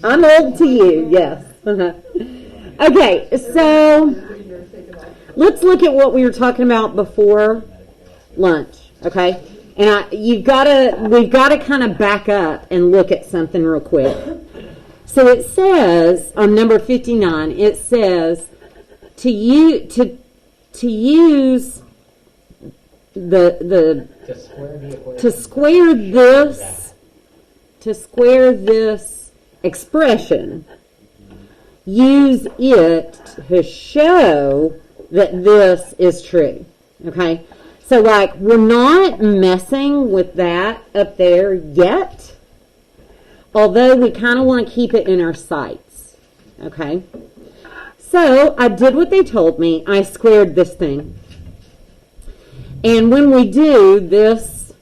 I'm old to you, yes. Okay, so let's look at what we were talking about before lunch, okay? And we've got to kind of back up and look at something real quick. So it says on number 59, it says to use to square this expression, use it to show that this is true. Okay? So like we're not messing with that up there yet, although we kind of want to keep it in our sights. Okay? So I did what they told me. I squared this thing. And when we do, this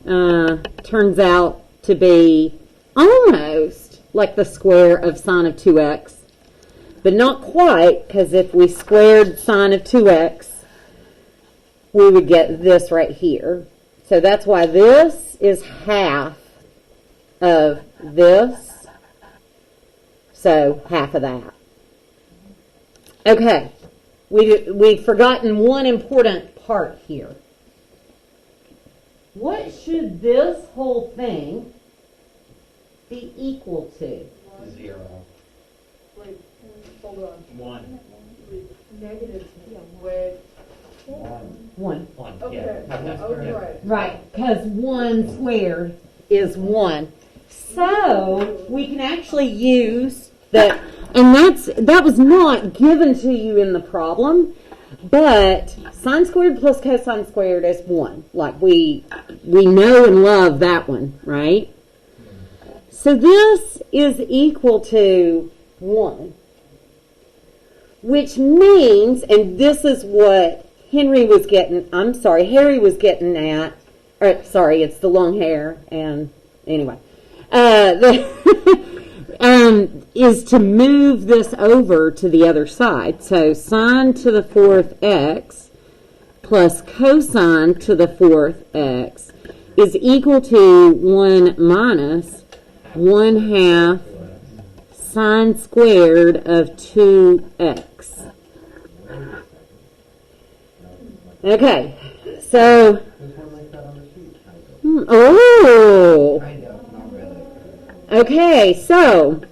turns out to be almost like the square of sine of 2x, but not quite, because if we squared sine of 2x, we would get this right here. So that's why this is half of this, so half of that. Okay, we've forgotten one important part here. What should this whole thing be equal to? 0. Wait, hold on. 1. Negative. Wait. 1. Okay. Yeah. I was right. Right, because 1 squared is 1. So we can actually use that, and that was not given to you in the problem, but sine squared plus cosine squared is 1. Like we know and love that one, right? So this is equal to 1, which means, and this is what Harry was getting at, or sorry, it's the long hair, and anyway, is to move this over to the other side. So sine to the 4th x plus cosine to the 4th x is equal to 1 minus 1/2 sine squared of 2x. Okay, so, oh, okay, so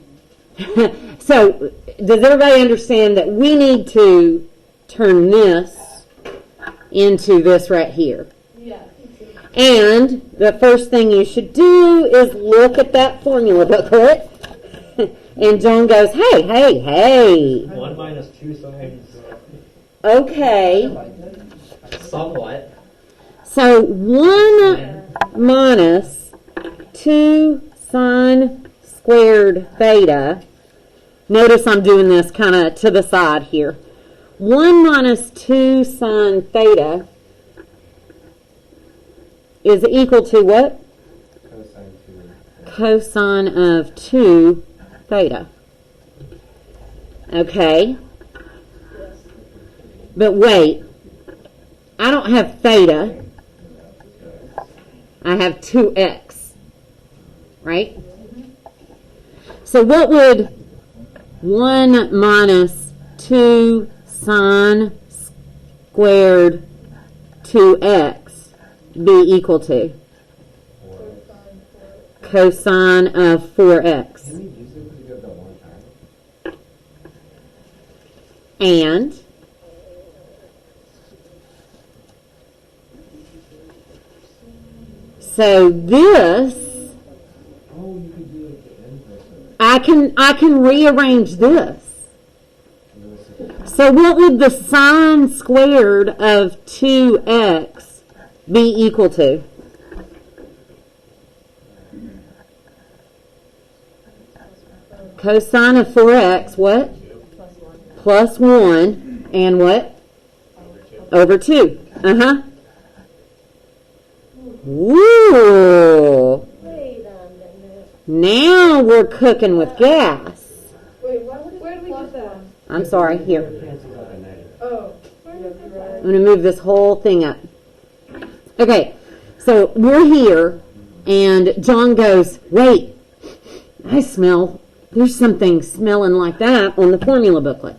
does everybody understand that we need to turn this into this right here? Yeah. And the first thing you should do is look at that formula booklet. And John goes, hey. 1 minus 2 sines. Okay. Somewhat. So 1 minus 2 sine squared theta. Notice I'm doing this kind of to the side here. 1 minus 2 sine theta is equal to what? Cosine of 2 theta. Okay. But wait. I don't have theta. I have 2x. Right? So what would 1 minus 2 sine squared 2x be equal to? Cosine of 4x. And so this, I can rearrange this. So what would the sine squared of 2x be equal to? Cosine of 4x, what? Plus 1, and what? Over 2. Uh-huh. Woo! Wait a minute. Now we're cooking with gas. Wait, where did we get that? I'm sorry, here. Oh. I'm going to move this whole thing up. Okay, so we're here, and John goes, wait. there's something smelling like that on the formula booklet.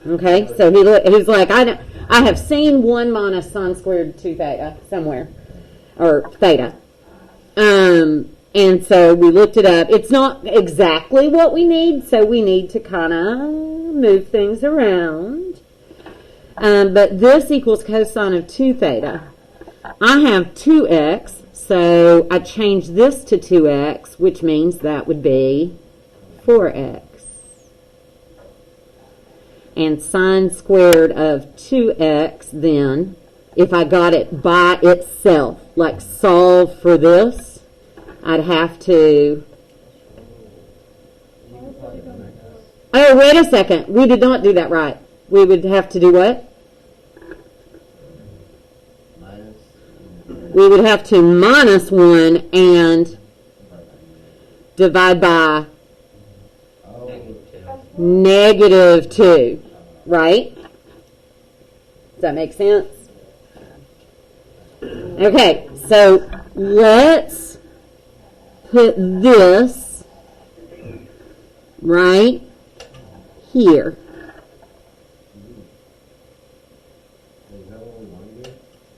Okay, so he's like, I have seen 1 minus sine squared 2 theta somewhere, or theta. And so we looked it up. It's not exactly what we need, so we need to kind of move things around. But this equals cosine of 2 theta. I have 2x, so I change this to 2x, which means that would be 4x. And sine squared of 2x, then, if I got it by itself, like solve for this, I'd have to... Oh, wait a second. We did not do that right. We would have to do what? We would have to minus 1 and divide by negative 2, right? Does that make sense? Okay, so let's put this right here.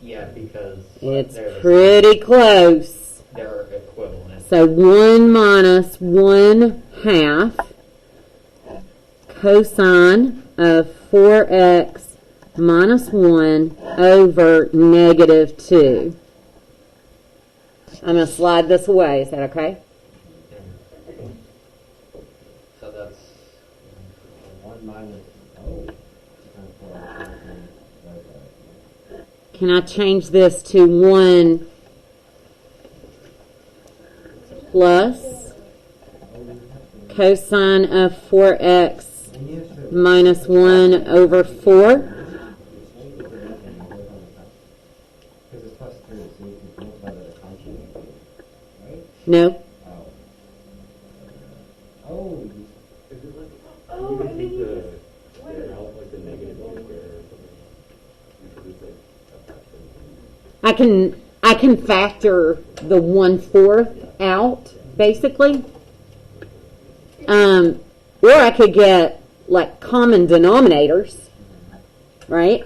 Yeah, because It's pretty close. they're equivalent. So 1 minus 1/2 cosine of 4x minus 1 over negative 2. I'm going to slide this away. Is that okay? So that's 1 minus, Can I change this to 1 plus cosine of 4x minus 1 over 4? because it's plus 3, so you can multiply by the constant, right? No. Oh, Is it like, Oh, you I can mean, take you the just- square out, like the negative one square or something? You could just like a fraction. I can factor the 1/4 out, basically. Or I could get like common denominators, right?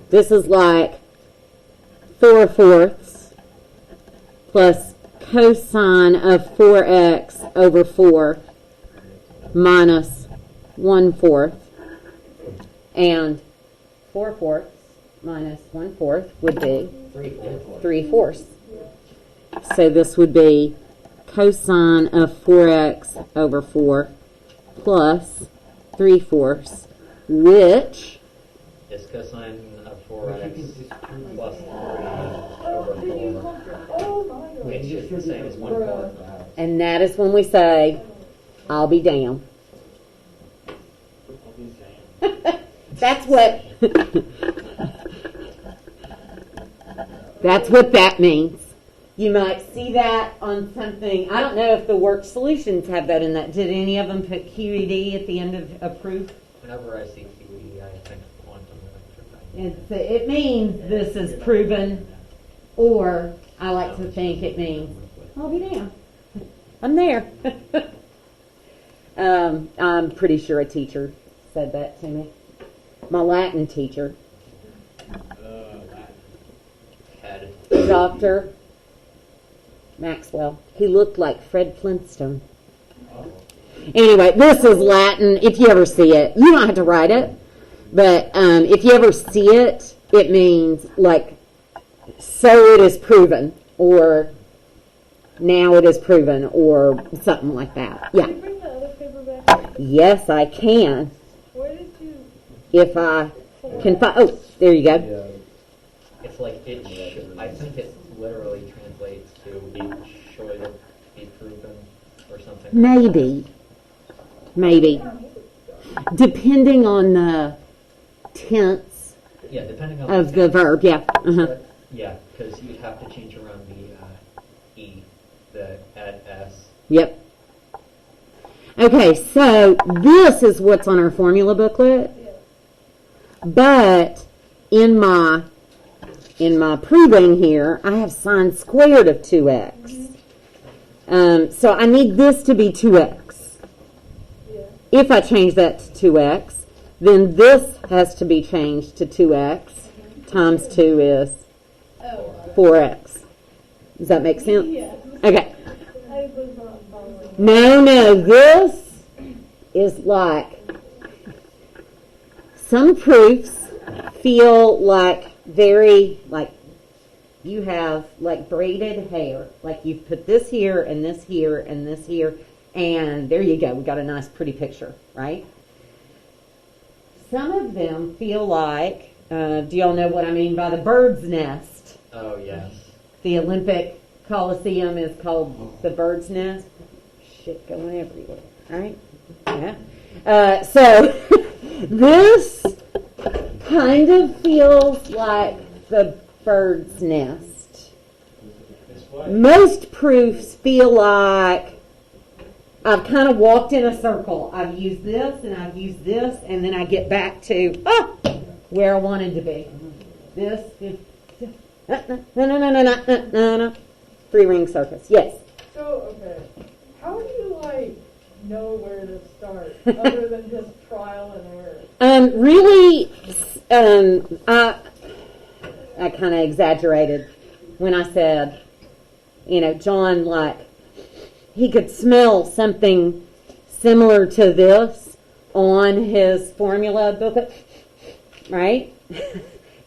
This is like 4/4 plus cosine of 4x over 4 minus 1/4, and 4/4 minus 1/4 would be 3/4. So this would be cosine of 4x over 4 plus 3/4, which is cosine of but you 4x can just prove plus 3 over 4, Oh my God. which is the same as 1/4. and that is when we say, I'll be damned. That's what that's what that means. You might see that on something. I don't know if the work solutions have that in that. Did any of them put QED at the end of a proof? Whenever I see QE, I think quantum electric. It means this is proven, or I like to think it means, I'll be damned. I'm there. I'm pretty sure a teacher said that to me. My Latin teacher, Head. Dr. Maxwell. He looked like Fred Flintstone. Anyway, this is Latin. If you ever see it, you don't have to write it, but if you ever see it, it means like, so it is proven, or now it is proven, or something like that. Can Yeah. you bring the other paper back? Yes, I can. Where did you? If I can find. Oh, there you go. Yeah. It's like I think it literally translates to should be proven or something. Maybe. Depending on the tense Yeah, depending on of the verb. Yeah. Uh-huh. Yeah, because you have to change around the E, the at S. Yep. Okay, so this is what's on our formula booklet, but in my proving here, I have sine squared of 2x. So I need this to be 2x. Yeah. If I change that to 2x, then this has to be changed to 2x times 2 is Oh. 4x. Does that make sense? Yeah. Okay. I was not following. No, this is like, some proofs feel like very, like you have like braided hair. Like you've put this here and this here and this here, and there you go. We got a nice pretty picture, right? Some of them feel like, do y'all know what I mean by the bird's nest? Oh, yes. The Olympic Coliseum is called the bird's nest. Shit going everywhere, right? Yeah. So this kind of feels like the bird's nest. Most proofs feel like I've kind of walked in a circle. I've used this and I've used this, and then I get back to where I wanted to be. This. No. 3-ring circus. Yes. So, okay. How do you, like, know where to start other than just trial and error? Really, I kind of exaggerated when I said, John, like, he could smell something similar to this on his formula booklet, right?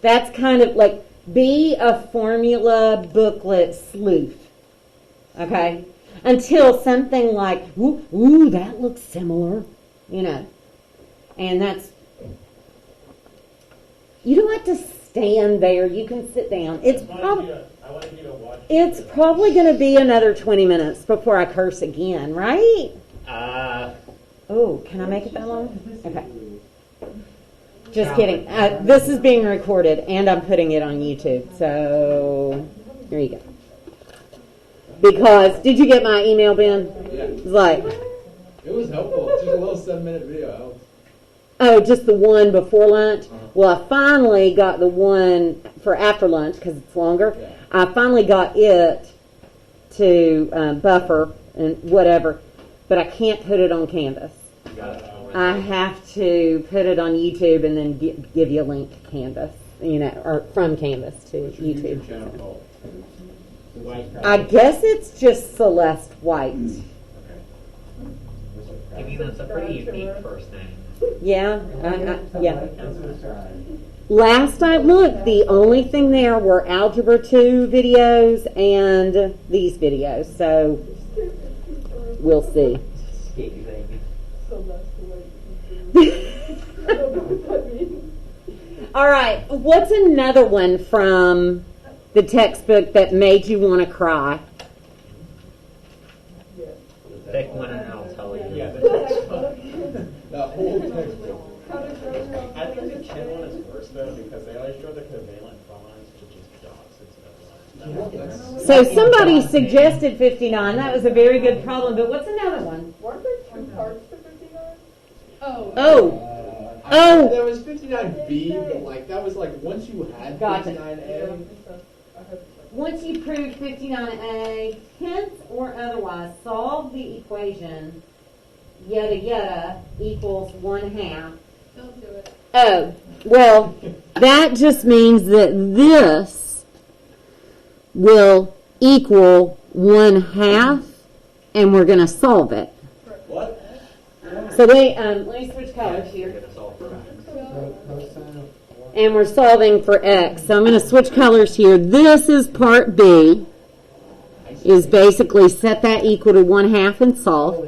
That's kind of like, be a formula booklet sleuth, okay? Until something like, ooh, that looks similar, And that's, you don't have to stand there. You can sit down. It's probably going to be another 20 minutes before I curse again, right? Oh, can I make it that long? Okay. Just kidding. This is being recorded, and I'm putting it on YouTube. So, there you go. Because, did you get my email, Ben? Yeah. It's like, It was helpful. It's just a little 7-minute video. oh, just the one before lunch? Well, I finally got the one for after lunch, because it's longer. Yeah. I finally got it to buffer and whatever, but I can't put it on Canvas. I have to put it on YouTube and then give you a link to Canvas, or from Canvas to YouTube. channel called? I guess it's just Celeste White. I mean, that's a pretty unique first name. Yeah, yeah. Last I looked, the only thing there were Algebra 2 videos and these videos, so we'll see. So that's the way you do it. I don't know what that means. All right, what's another one from the textbook that made you want to cry? Yeah. Pick one and I'll tell you. Yeah, the textbook. The whole textbook. How to grow your own I think the kid one is worse though because they always show the covalent bonds to just dots instead of lines. So somebody suggested 59. That was a very good problem, but what's another one? Weren't there 2 parts to 59? Oh, There was 59B, but like that was like once you had Gotcha. 59A. once you prove 59A, hence or otherwise, solve the equation yada yada equals 1/2. Don't do it. Oh, well, that just means that this will equal 1/2, and we're going to solve it. What? So let me switch colors You're here. going to solve for X. And we're solving for X. So I'm going to switch colors here. This is part B, is basically set that equal to 1/2 and solve.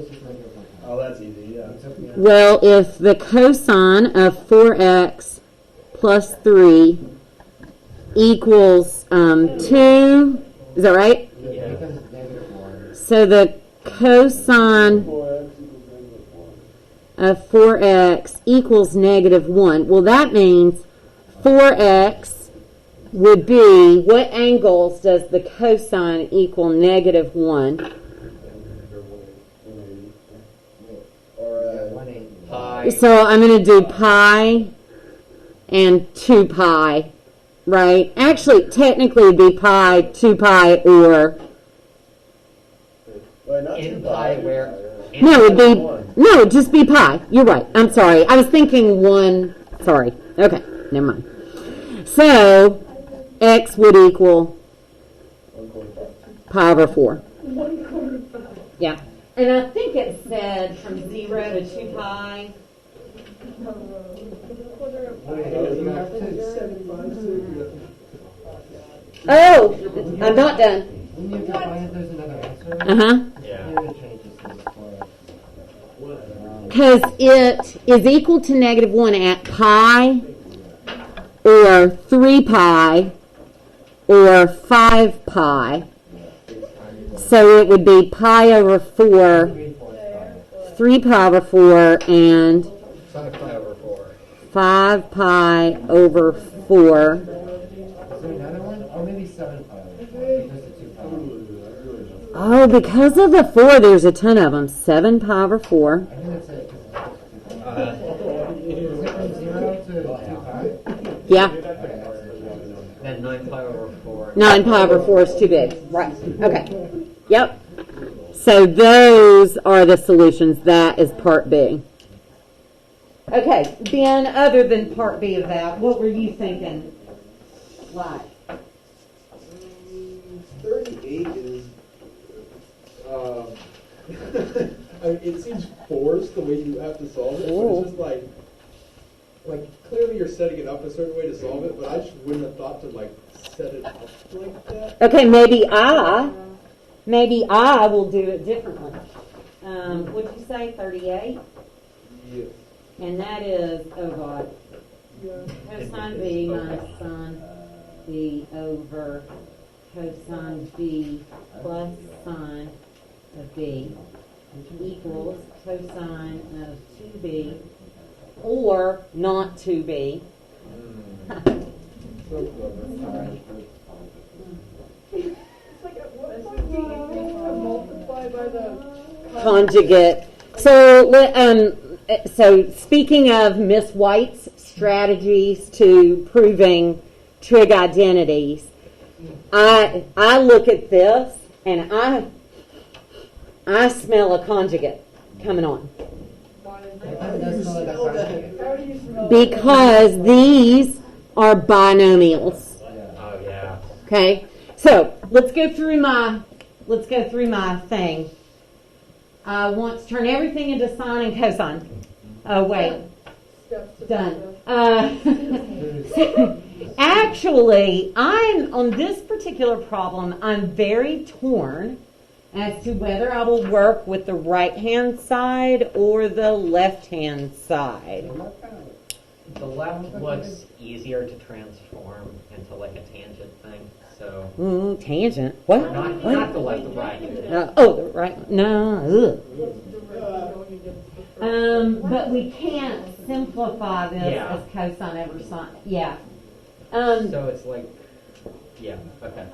Oh, that's easy, yeah. Well, if the cosine of 4x plus 3 equals 2, is that right? So the cosine of 4x equals -1. Well, that means 4x would be, what angles does the cosine equal -1? Pi. So I'm going to do pi and 2 pi, right? Actually, technically it would be pi, 2 pi, or Well, not in too pi bad. where. No, it'd just be pi. You're right. I'm sorry. I was thinking 1. Sorry. Okay, never mind. So, x would equal 145. pi over 4. 145. Yeah. And I think it said from 0 to 2 pi. Oh, I'm not done. When you define it, there's another answer. Uh-huh. Yeah. Maybe it changes this for Because it is equal to -1 at pi, or 3 pi, or 5 pi. So it would be pi over 4, 3 pi over 4, and 5 pi over 4. 5 pi over 4. Is there another one? Or maybe 7 pi over 4, because it's 2 pi. Oh, because of the 4, there's a ton of them. 7 pi over 4. I think that's it. Is it from 0 to 2 pi? Yeah. Okay, that's Then 9 pi over 4. 9 pi over 4 is too big. Right. Okay. Yep. So those are the solutions. That is part B. Okay. Ben, other than part B of that, what were you thinking? Like? 38 is, I mean, it seems forced the way you have to solve it, but Ooh. it's just like clearly you're setting it up a certain way to solve it, but I just wouldn't have thought to like set it up like that. Okay. Maybe I will do it differently. What'd you say? 38? Yeah. And that is, oh God, cosine B minus sine B over cosine B plus sine of B equals cosine of 2B or not 2B. So clever. It's like at what point do you think to multiply by the Conjugate. So speaking of Miss White's strategies to proving trig identities, I look at this and I smell a conjugate coming on. Why is it. that? It does smell like a conjugate. How do you smell Because these are binomials. Oh, yeah. Okay? So let's go through my thing. I want to turn everything into sine and cosine. Oh wait. steps to Done. process? Actually, I'm on this particular problem, I'm very torn as to whether I will work with the right-hand side or the left-hand side. The left looks easier to transform into like a tangent thing. So Ooh, tangent. What? not What? the left, the right. Oh, the right. No. Ugh. What's the direction going against the first? But we can't simplify this Yeah. as cosine over sine. Yeah. So it's like, yeah, okay.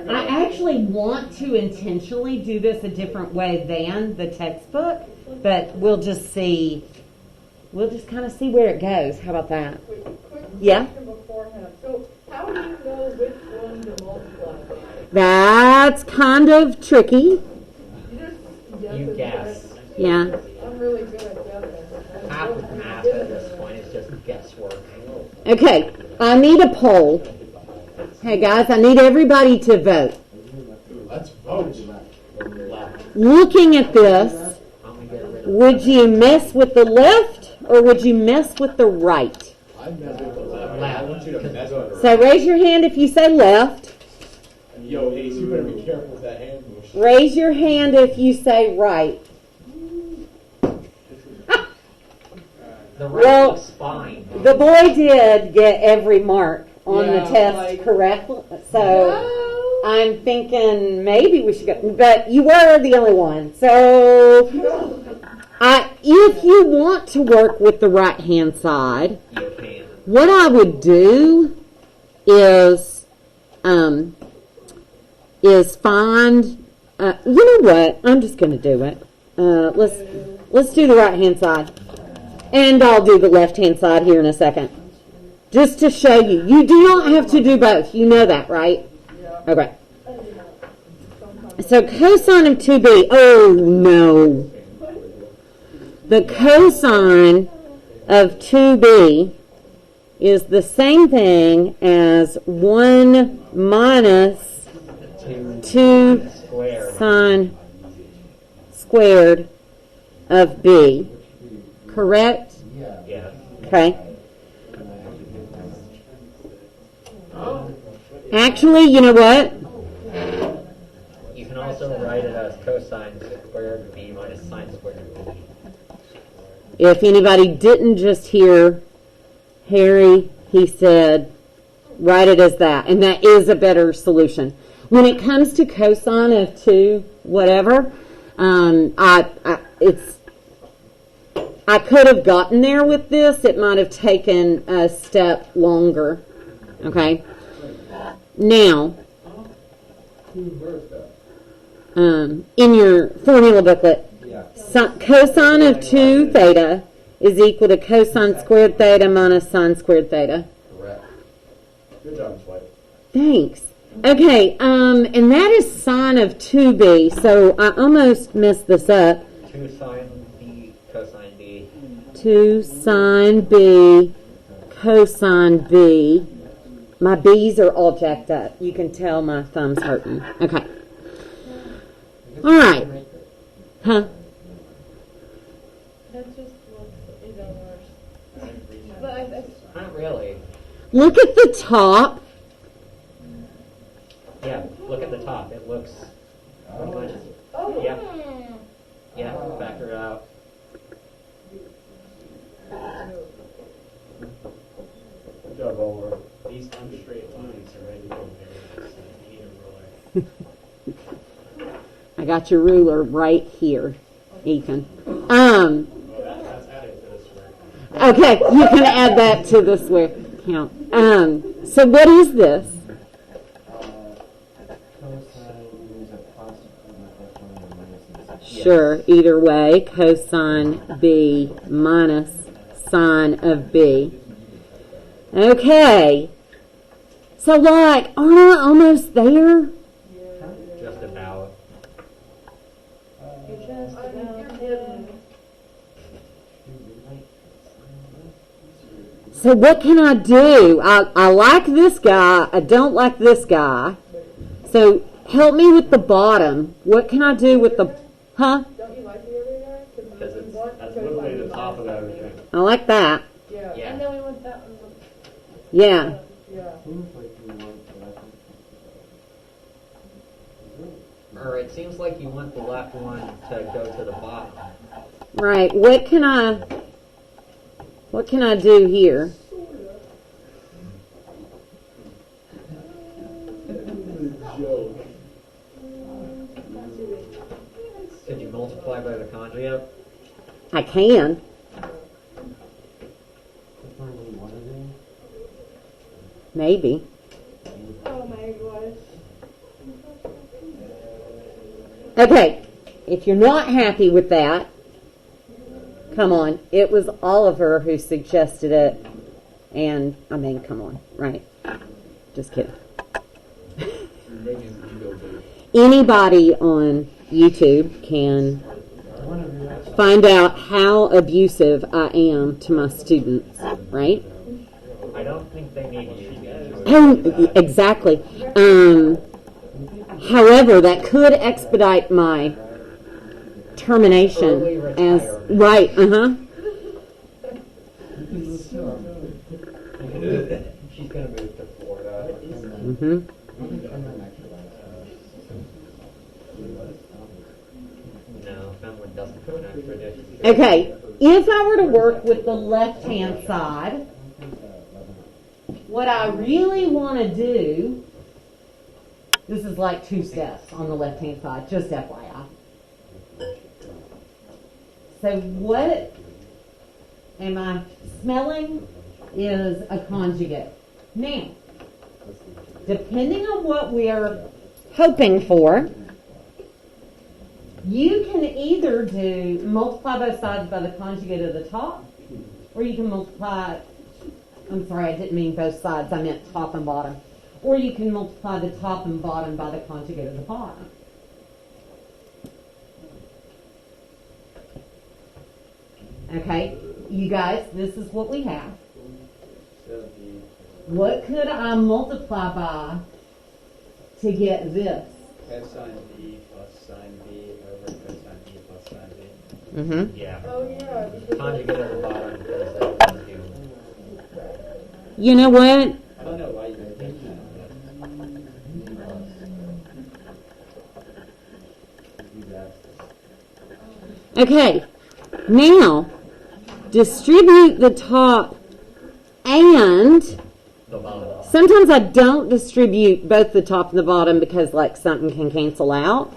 I actually want to intentionally do this a different way than the textbook, but we'll just see. We'll just kind of see where it goes. How about that? Quick Yeah. question beforehand. So how do you know which one to multiply? That's kind of tricky. You just guess. You it, guess. right? Yeah. I'm really good at guessing. Half of math at this point is just guesswork. Okay. I need a poll. Hey guys, I need everybody to vote. Let's vote. Left. Looking at this, I'm gonna get rid of would you mess with the left or would you mess with the right? I'm messing with the left. I want you to mess with the So raise your hand if you say left. right. Yo, Ace, you better be careful with that ambush. Raise your hand if you say right. the right Well, looks fine. The boy did get every mark on the Yeah, test like- correctly, so I'm thinking maybe we should go. But you were the only one, so if you want to work with the right hand side, You can. what I would do is find. You know what? I'm just going to do it. Let's do the right hand side, and I'll do the left hand side here in a second, just to show you. You do not have to do both. You know that, right? Yeah. Okay. Sometimes. So cosine of 2b, oh no. The cosine of 2b is the same thing as 1 minus 2 sine squared of b. Correct? Yeah. Okay. Actually, you know what? You can also write it as cosine squared of b minus sine squared of b. If anybody didn't just hear Harry, he said, write it as that. And that is a better solution. When it comes to cosine of 2, whatever, I could have gotten there with this. It might have taken a step longer. Okay? Now, in your formula booklet, cosine of 2 theta is equal to cosine squared theta minus sine squared theta. Correct. Good job, Swipe. Thanks. Okay, and that is sine of 2b, so I almost messed this up. 2 sine b cosine b. 2 sine b cosine b. My b's are all jacked up. You can tell my thumb's hurting. Okay. All right. Huh? That just looks even worse. But Not really. Look at the top. Yeah, look at the top. It looks pretty much. oh, Yeah. Yeah, factor it out. Good job, Oliver. These unstraight lines are ready to go there. You need a ruler. I got your ruler right here, Ethan. Oh, that's added to this square. Okay, you can add that to the square count. So what is this? Sure, either way, cosine b minus sine of b. Okay. So like, aren't I almost there? Just about. you're just about So what can I do? I like this guy. I don't like this guy. So help me with the bottom. What can I do with the... Huh? Don't you like the other guy? Because that's literally the top of everything. I like that. Yeah. Yeah. And then we want that one. Yeah. Yeah. Or it seems like you want the left one to go to the bottom. Right. What can I do here? Could you multiply by the conjugate? I can. Maybe. Oh my gosh. Okay. If you're not happy with that, come on. It was Oliver who suggested it. And, I mean, come on. Right. Just kidding. Anybody on YouTube can find out how abusive I am to my students, right? I don't think they need you to do it. Oh, exactly. However, that could expedite my termination Early as retirement. right. She's gonna move to Florida. Mm-hmm. No, Finland doesn't have an extradition. Okay, if I were to work with the left-hand side, what I really want to do, this is like 2 steps on the left-hand side, just FYI. So what am I smelling is a conjugate. Now, depending on what we are hoping for, you can either multiply both sides by the conjugate of the top, or you can multiply, I'm sorry, I didn't mean both sides, I meant top and bottom. Or you can multiply the top and bottom by the conjugate of the bottom. Okay, you guys, this is what we have. What could I multiply by to get this? Cosine B plus sine B over cosine B plus sine B. Mm-hmm. Yeah. Oh, yeah. because Conjugate at the bottom because that one cube. You know what? I don't know why you would think that. Okay, now distribute the top and The bottom. sometimes I don't distribute both the top and the bottom because like something can cancel out.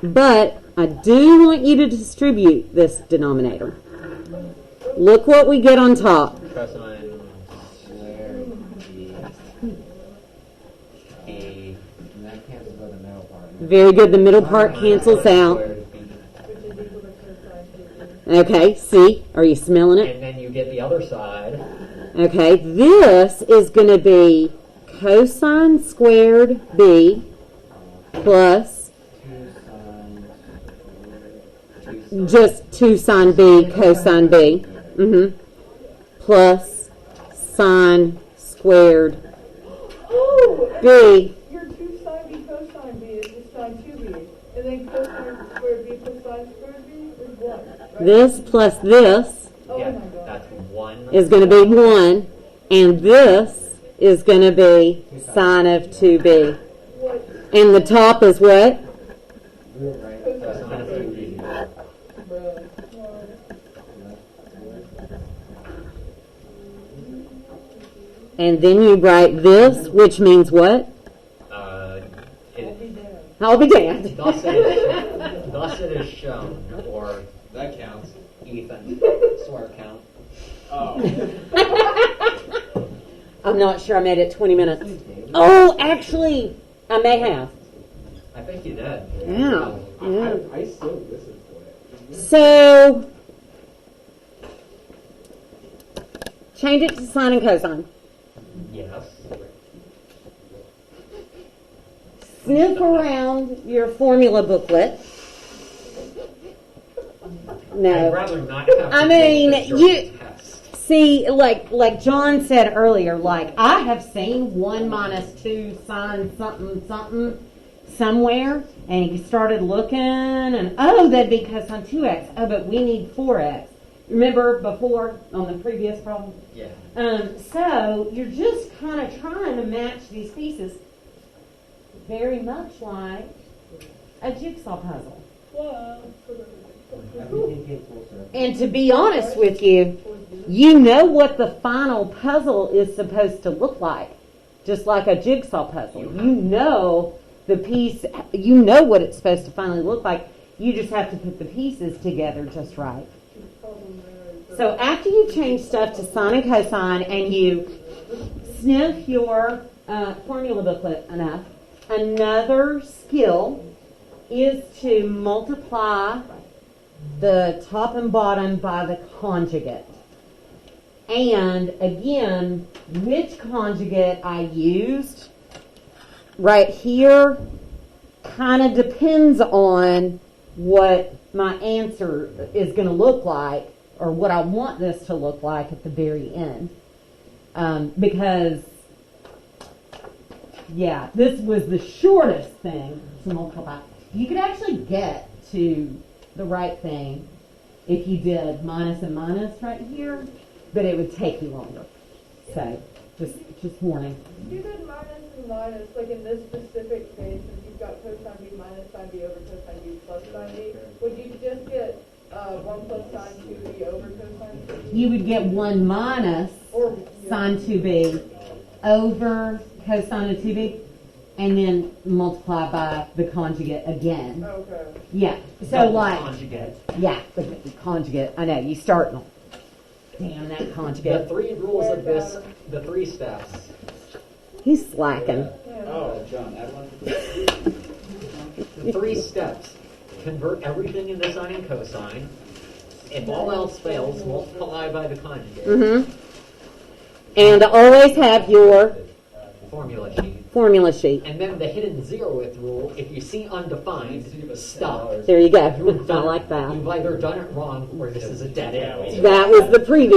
But I do want you to distribute this denominator. Look what we get on top. Cosine square B. And that cancels out the middle part. Very good, the middle part cancels out. Which is equal to cosine B. Okay, see? Are you smelling it? And then you get the other side. Okay, this is going to be cosine squared B plus just 2 sine B cosine B plus sine squared Oh! B. Your 2 sine B cosine B is just sine 2B. And then cosine squared B plus sine squared B is 1. Right? This plus this Oh Yeah, my god. that's 1. is going to be 1, and this is going to be sine of 2B. What? And the top is what? Cosine of 2B. Bruh. And then you write this, which means what? Uh, it, I'll be damned. thus it is shown, or That counts. Ethan, swear count. Oh. I'm not sure I made it 20 minutes. Oh, actually, I may have. I think you did. Yeah. Yeah. I still listen for it. So, change it to sine and cosine. Yes. Sniff around your formula booklet. I'd No. rather not have to I take mean, this during you- the test. See, like John said earlier, like I have seen 1 minus 2 sine something something somewhere, and he started looking, and oh, that'd be cosine 2x. Oh, but we need 4x. Remember before on the previous problem? Yeah. So you're just kind of trying to match these pieces, very much like a jigsaw puzzle. Well, Everything came full circle. And to be honest with you, you know what the final puzzle is supposed to look like, just like a jigsaw puzzle. You know the piece, you know what it's supposed to finally look like. You just have to put the pieces together just right. So after you change stuff to sine and cosine and you sniff your formula booklet enough, another skill is to multiply the top and bottom by the conjugate. And again, which conjugate I used right here kind of depends on what my answer is going to look like, or what I want this to look like at the very end. Because, yeah, this was the shortest thing to multiply. You could actually get to the right thing if you did minus and minus right here, but it would take you longer. So, just warning. If you did minus and minus, like in this specific case, if you've got cosine B minus sine B over cosine B plus sine B, would you just get 1 plus sine 2B over cosine 2B? You would get 1 minus Or, sine 2b over cosine of 2b, and then multiply by the conjugate again. Okay. Yeah. So Double like, conjugate. yeah, the conjugate. I know you start. Damn that The conjugate. 3 rules of this, the 3 steps. He's slacking. Oh, John, add one. The 3 steps. Convert everything into sine and cosine. If all else fails, multiply by the conjugate. Mm-hmm. And always have your Formula sheet. formula sheet. And then the hidden zeroth rule, if you see undefined, stop. There you go. You've I like that. You've either done it wrong or this is a dead end. That was the previous